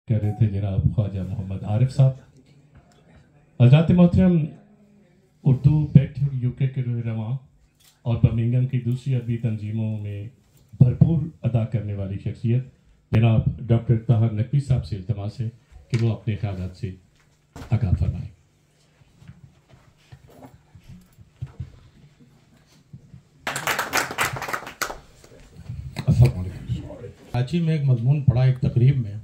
کر رہے تھے جناب خواجہ محمد عارف صاحب۔ حضرات محترم، اردو بیٹ UK کے رواں اور برمنگھم کی دوسری ادبی تنظیموں میں بھرپور ادا کرنے والی شخصیت جناب ڈاکٹر طاہر نقوی صاحب سے التماس ہے کہ وہ اپنے خیالات سے آگاہ فرمائیں۔ السلام علیکم۔ کراچی میں ایک مضمون پڑھا ایک تقریب میں،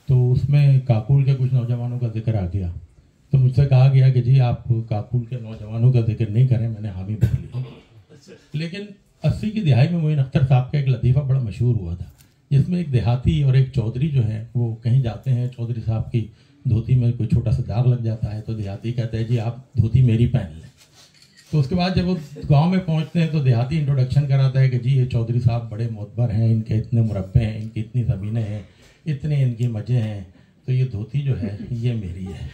تو اس میں کاکول کے کچھ نوجوانوں کا ذکر آ گیا، تو مجھ سے کہا گیا کہ جی آپ کاکول کے نوجوانوں کا ذکر نہیں کریں، میں نے حامی بھر لی۔ لیکن 80 کی دہائی میں معین اختر صاحب کا ایک لطیفہ بڑا مشہور ہوا تھا، جس میں ایک دیہاتی اور ایک چودھری جو ہے وہ کہیں جاتے ہیں، چودھری صاحب کی دھوتی میں کوئی چھوٹا سا داغ لگ جاتا ہے، تو دیہاتی کہتے ہیں جی آپ دھوتی میری پہن لیں۔ تو اس کے بعد جب وہ گاؤں میں پہنچتے ہیں تو دیہاتی انٹروڈکشن کراتا ہے کہ جی یہ چودھری صاحب بڑے معتبر ہیں، ان کے اتنے مربع ہیں، ان کی اتنی زمینیں ہیں، اتنے ان کی مجھے ہیں، تو یہ دھوتی جو ہے یہ میری ہے۔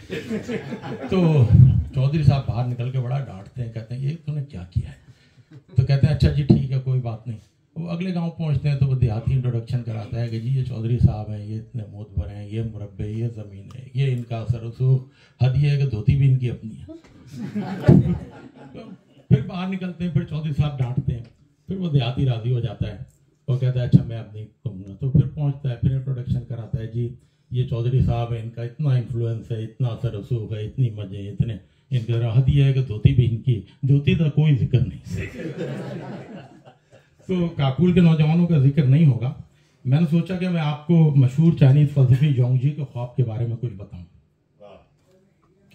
تو چودھری صاحب باہر نکل کے بڑا ڈانٹتے ہیں، کہتے ہیں یہ تو نے کیا کیا ہے؟ تو کہتے ہیں اچھا جی ٹھیک ہے کوئی بات نہیں۔ وہ اگلے گاؤں پہنچتے ہیں تو وہ دیہاتی انٹروڈکشن کراتا ہے کہ جی یہ چودھری صاحب ہیں، یہ اتنے معتبر ہیں، یہ مربع، یہ زمین ہے، یہ ان کا اثر رسوخ، حدیہ ہے کہ دھوتی بھی ان کی اپنی ہے۔ پھر باہر نکلتے ہیں، پھر چودھری صاحب ڈانٹتے ہیں، پھر وہ دیہاتی راضی ہو جاتا ہے، وہ کہتا ہے اچھا میں اب نہیں کہوں گا۔ تو پھر پہنچتا ہے، پھر انٹروڈکشن کراتا ہے جی یہ چودھری صاحب ہیں، ان کا اتنا انفلوئنس ہے، اتنا اثر رسوخ ہے، اتنی مزے، اتنے ان کے حدیہ ہے کہ دھوتی بھی ان کی، دھوتی کا کوئی ذکر نہیں۔ تو کاکول کے نوجوانوں کا ذکر نہیں ہوگا۔ میں نے سوچا کہ میں آپ کو مشہور چائنیز فلسفی جونگ جی کے خواب کے بارے میں کچھ بتاؤں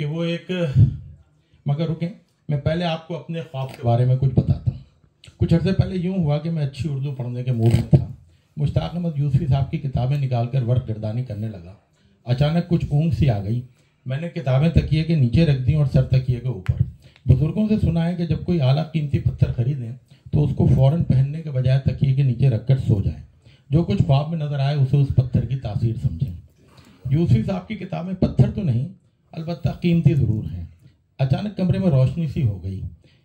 کہ وہ ایک، مگر رکیں میں پہلے آپ کو اپنے خواب کے بارے میں کچھ بتاتا ہوں۔ کچھ عرصے پہلے یوں ہوا کہ میں اچھی اردو پڑھنے کے موڈ میں تھا، مشتاق احمد یوسفی صاحب کی کتابیں نکال کر ورق گردانی کرنے لگا۔ اچانک کچھ اونگ سی آ گئی، میں نے کتابیں تکیے کے نیچے رکھ دیں اور سر تکیے کے اوپر۔ بزرگوں سے سنا ہے کہ جب کوئی اعلیٰ قیمتی پتھر خریدیں تو اس کو فوراً پہننے کے بجائے تکیے کے نیچے رکھ کر سو جائیں، جو کچھ خواب میں نظر آئے اسے اس پتھر کی تاثیر سمجھیں۔ یوسفی صاحب کی کتابیں پتھر تو نہیں، البتہ قیمتی ضرور ہیں۔ اچانک کمرے میں روشنی سی ہو گئی،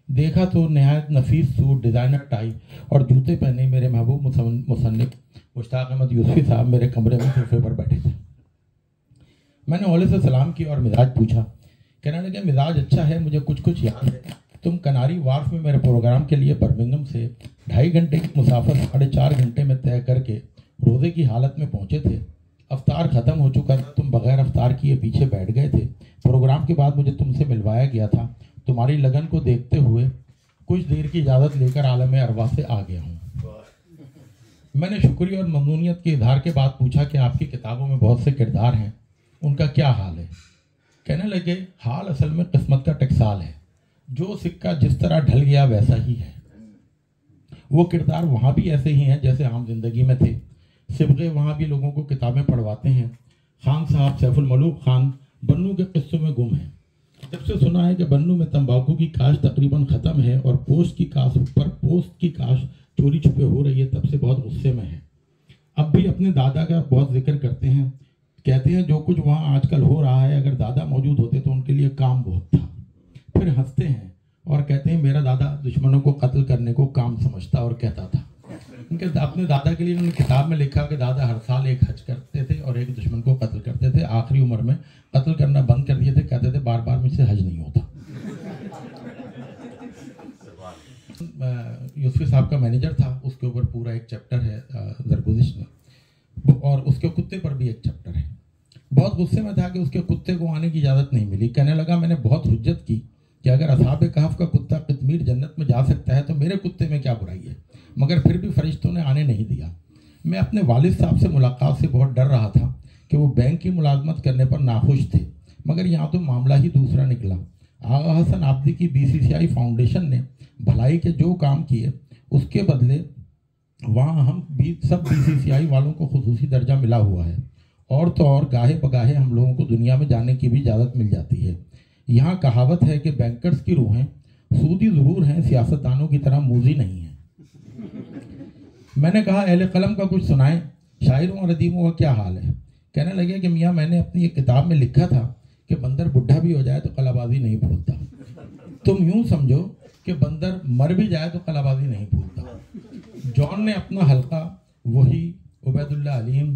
دیکھا تو نہایت نفیس سوٹ، ڈیزائنر ٹائی اور جوتے پہنے میرے محبوب مصنف مشتاق احمد یوسفی صاحب میرے کمرے میں صوفے پر بیٹھے تھے۔ میں نے اولے سے سلام کیا اور مزاج پوچھا۔ کہنے لگے مزاج اچھا ہے، مجھے کچھ یاد ہے، تم کناری وارف میں میرے پروگرام کے لیے برمنگھم سے 2.5 گھنٹے کی مسافت 4.5 گھنٹے میں طے کر کے روزے کی حالت میں پہنچے تھے۔ افطار ختم ہو چکا تھا، تم بغیر افطار کیے پیچھے بیٹھ گئے تھے۔ پروگرام کے بعد مجھے تم سے ملوایا گیا تھا، تمہاری لگن کو دیکھتے ہوئے کچھ دیر کی اجازت لے کر عالم ارواح سے آ گیا ہوں۔ میں نے شکریہ اور ممنونیت کے اظہار کے بعد پوچھا کہ آپ کی کتابوں میں بہت سے کردار ہیں، ان کا کیا حال ہے؟ کہنے لگے حال اصل میں قسمت کا ٹکسال ہے، جو سکہ جس طرح ڈھل گیا ویسا ہی ہے۔ وہ کردار وہاں بھی ایسے ہی ہیں جیسے عام زندگی میں تھے، سبغے وہاں بھی لوگوں کو کتابیں پڑھواتے ہیں۔ خان صاحب سیف الملوک خان بنو کے قصوں میں گم ہیں۔ جب سے سنا ہے کہ بنو میں تمباکو کی کاشت تقریباً ختم ہے اور پوست کی کاشت چوری چھپے ہو رہی ہے، تب سے بہت غصے میں ہے۔ اب بھی اپنے دادا کا بہت ذکر کرتے ہیں، کہتے ہیں جو کچھ وہاں آج کل ہو رہا ہے، اگر دادا موجود ہوتے تو ان کے لیے کام بہت تھا۔ پھر ہنستے ہیں اور کہتے ہیں میرا دادا دشمنوں کو قتل کرنے کو کام سمجھتا اور کہتا تھا۔ ان کے اپنے دادا کے لیے انہوں نے کتاب میں لکھا کہ دادا ہر سال ایک حج کرتے تھے اور ایک دشمن کو قتل کرتے تھے، آخری عمر میں قتل کرنا بند کر دیے تھے، کہتے تھے بار بار مجھ سے حج نہیں ہوتا۔ یوسفی صاحب کا مینیجر تھا، اس کے اوپر پورا ایک چیپٹر ہے زرگزشت میں، اور اس کے کتے پر بھی ایک چیپٹر ہے۔ بہت غصے میں تھا کہ اس کے کتے کو آنے کی اجازت نہیں ملی۔ کہنے لگا میں نے بہت حجت کی کہ اگر اصحاب کہف کا کتا قطمیر جنت میں جا سکتا ہے تو میرے کتے میں کیا برائی ہے، مگر پھر بھی فرشتوں نے آنے نہیں دیا۔ میں اپنے والد صاحب سے ملاقات سے بہت ڈر رہا تھا کہ وہ بینک کی ملازمت کرنے پر ناخوش تھے، مگر یہاں تو معاملہ ہی دوسرا نکلا۔ آغا حسن آبدی کی BCCI فاؤنڈیشن نے بھلائی کے جو کام کیے اس کے بدلے وہاں ہم سب BCCI والوں کو خصوصی درجہ ملا ہوا ہے، اور تو اور گاہے بگاہے ہم لوگوں کو دنیا میں جانے کی بھی اجازت مل جاتی ہے۔ یہاں کہاوت ہے کہ بینکرز کی روحیں سودی ضرور ہیں، سیاستدانوں کی طرح موذی نہیں ہیں۔ میں نے کہا اہل قلم کا کچھ سنائیں، شاعروں اور ادیبوں کا کیا حال ہے؟ کہنے لگے کہ میاں میں نے اپنی ایک کتاب میں لکھا تھا کہ بندر بڈھا بھی ہو جائے تو قلع بازی نہیں بھولتا۔ تم یوں سمجھو کہ بندر مر بھی جائے تو قلع بازی نہیں بھولتا۔ جان نے اپنا حلقہ وہی عبید اللہ علیم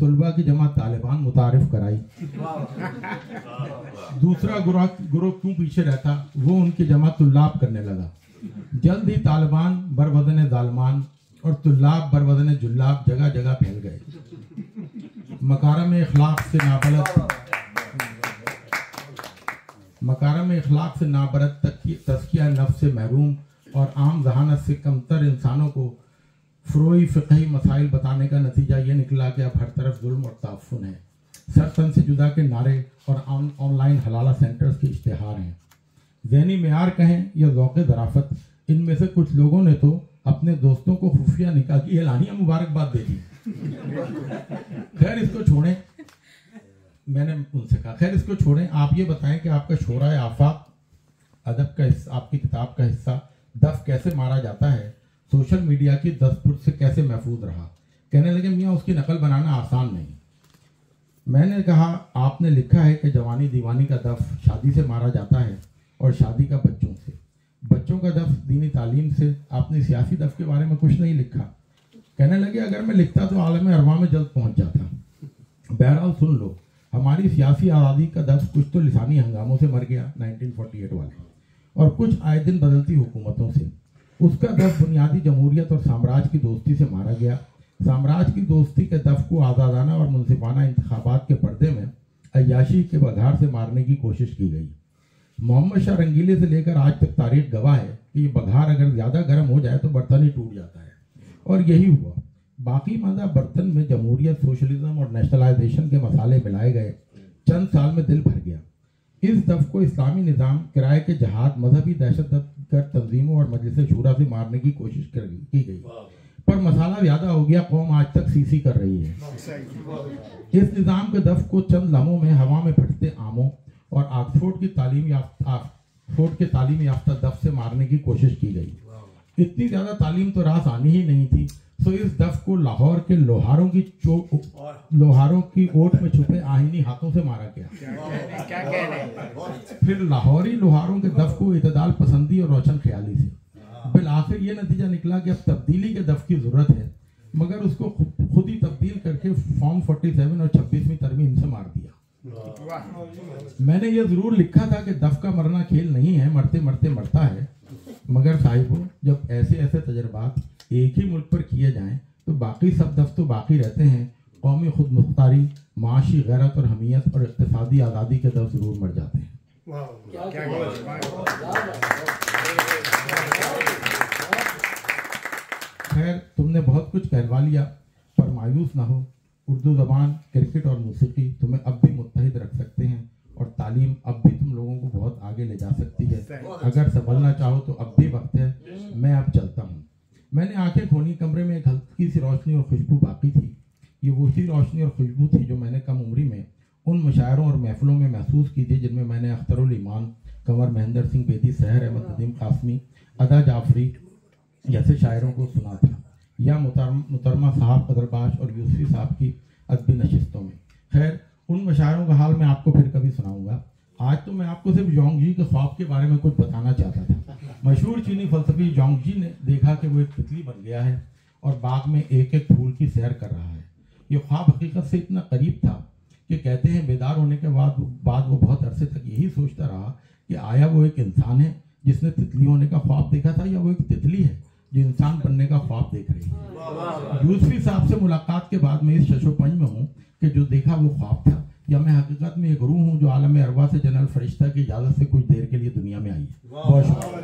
طلبہ کی جماعت طالبان متعارف کرائی. دوسرا گروہ کیوں پیچھے رہتا, وہ ان کی جماعت طلاب کرنے لگا. جلد ہی طالبان بربدن ظالمان اور طلاب بربدن جلاب جگہ جگہ پھیل گئے. مکارم اخلاق سے نابرد تزکیہ نفس سے محروم اور عام ذہانت سے کمتر انسانوں کو فروعی فقہی مسائل بتانے کا نتیجہ یہ نکلا کہ اب ہر طرف ظلم اور تعفن ہے. سر تن سے جدا کے نعرے اور آن لائن حلالہ سینٹرز کے اشتہار ہیں. ذہنی معیار کہیں یا ذوق ظرافت, ان میں سے کچھ لوگوں نے تو اپنے دوستوں کو خفیہ نکاح کی اعلانیہ مبارکباد دے دی. خیر اس کو چھوڑیں, میں نے ان سے کہا خیر اس کو چھوڑیں, آپ یہ بتائیں کہ آپ کا شورائے آفاق ادب کا حصہ, آپ کی کتاب کا حصہ دف کیسے مارا جاتا ہے, سوشل میڈیا کی دستپرد سے کیسے محفوظ رہا. کہنے لگے میاں اس کی نقل بنانا آسان نہیں. میں نے کہا آپ نے لکھا ہے کہ جوانی دیوانی کا دف شادی سے مارا جاتا ہے اور شادی کا بچوں سے. بچوں کا دف دینی تعلیم سے. آپ نے سیاسی دف کے بارے میں کچھ نہیں لکھا. کہنے لگے اگر میں لکھتا تو عالم ارواح میں جلد پہنچ جاتا. بہرحال سن لو, ہماری سیاسی آزادی کا دف کچھ تو لسانی ہنگاموں سے مر گیا 1948 والے, اور کچھ آئے دن بدلتی حکومتوں سے. اس کا دف بنیادی جمہوریت اور سامراج کی دوستی سے مارا گیا. سامراج کی دوستی کے دف کو آزادانہ اور منصفانہ انتخابات کے پردے میں عیاشی کے بگھار سے مارنے کی کوشش کی گئی. محمد شاہ رنگیلے سے لے کر آج تک تاریخ گواہ ہے کہ یہ بگھار اگر زیادہ گرم ہو جائے تو برتن ہی ٹوٹ جاتا ہے, اور یہی ہوا. باقی ماندہ برتن میں جمہوریت, سوشلزم اور نیشنلائزیشن کے مسالے ملائے گئے. چند سال میں دل بھر گیا. اس دف کو اسلامی نظام, کرائے کے جہاد, مذہبی دہشت گرد تنظیموں اور مجلس شورا سے مارنے کی کوشش کی گئی, پر مسالہ زیادہ ہو گیا. قوم آج تک سی کر رہی ہے. اس نظام کے دف کو چند لمحوں میں ہوا میں پھٹتے آموں اور آکسفورڈ کے تعلیم یافتہ دف سے مارنے کی کوشش کی گئی. اتنی زیادہ تعلیم تو راس آنی ہی نہیں تھی, سو اس دف کو لاہور کے لوہاروں کی اوٹ میں چھپے آہینی ہاتھوں سے مارا گیا. پھر لاہوری لوہاروں کے دف کو اعتدال پسندی اور روشن خیالی سے. بالآخر یہ نتیجہ نکلا کہ اب تبدیلی کے دف کی ضرورت ہے, مگر اس کو خود ہی تبدیل کر کے فارم 47 اور 26ویں ترمیم سے مار دیا. میں نے یہ ضرور لکھا تھا کہ دف کا مرنا کھیل نہیں ہے, مرتے مرتے مرتا ہے. مگر صاحبوں, جب ایسے تجربات ایک ہی ملک پر کیے جائیں تو باقی سب دف تو باقی رہتے ہیں. قومی خود مختاری, معاشی غیرت اور حمیت اور اقتصادی آزادی کے دف ضرور مر جاتے ہیں. خیر تم نے بہت کچھ کہلوا لیا, پر مایوس نہ ہو. اردو زبان, کرکٹ اور موسیقی تمہیں اب بھی متحد رکھ سکتے ہیں, اور تعلیم اب بھی تم لوگوں کو بہت آگے لے جا سکتی ہے. اگر سنبھلنا چاہو تو اب بھی وقت ہے. میں اب چلتا ہوں. میں نے آنکھیں کھولی. کمرے میں ایک ہلکی سی روشنی اور خوشبو باقی تھی. یہ وہی روشنی اور خوشبو تھی جو میں نے کم عمری میں ان مشاعروں اور محفلوں میں محسوس کی تھی جن میں میں نے اختر الایمان, کنور مہندر سنگھ بیدی, سحر احمد ندیم قاسمی, ادا جعفری جیسے شاعروں کو سنا تھا, یا محترمہ صاحب قدرباش اور یوسفی صاحب کی ادبی نشستوں میں. خیر ان مشاعروں کا حال میں آپ کو پھر کبھی سناؤں گا. آج تو میں آپ کو صرف یونگ جی کے خواب کے بارے میں کچھ بتانا چاہتا تھا. مشہور چینی فلسفی یونگ جی نے دیکھا کہ وہ ایک تتلی بن گیا ہے اور باغ میں ایک ایک پھول کی سیر کر رہا ہے. یہ خواب حقیقت سے اتنا قریب تھا کہ کہتے ہیں بیدار ہونے کے بعد وہ بہت عرصے تک یہی سوچتا رہا کہ آیا وہ ایک انسان ہے جس نے تتلی ہونے کا خواب دیکھا تھا, یا وہ ایک تتلی ہے جو انسان بننے کا خواب دیکھ رہی ہے. یوسفی صاحب سے ملاقات کے بعد میں اس شش و پنج میں ہوں کہ جو دیکھا وہ خواب تھا, یا میں حقیقت میں ایک روح ہوں جو عالم ارواح سے جنرل فرشتہ کی اجازت سے کچھ دیر کے لیے دنیا میں آئی ہے. بہت شکریہ.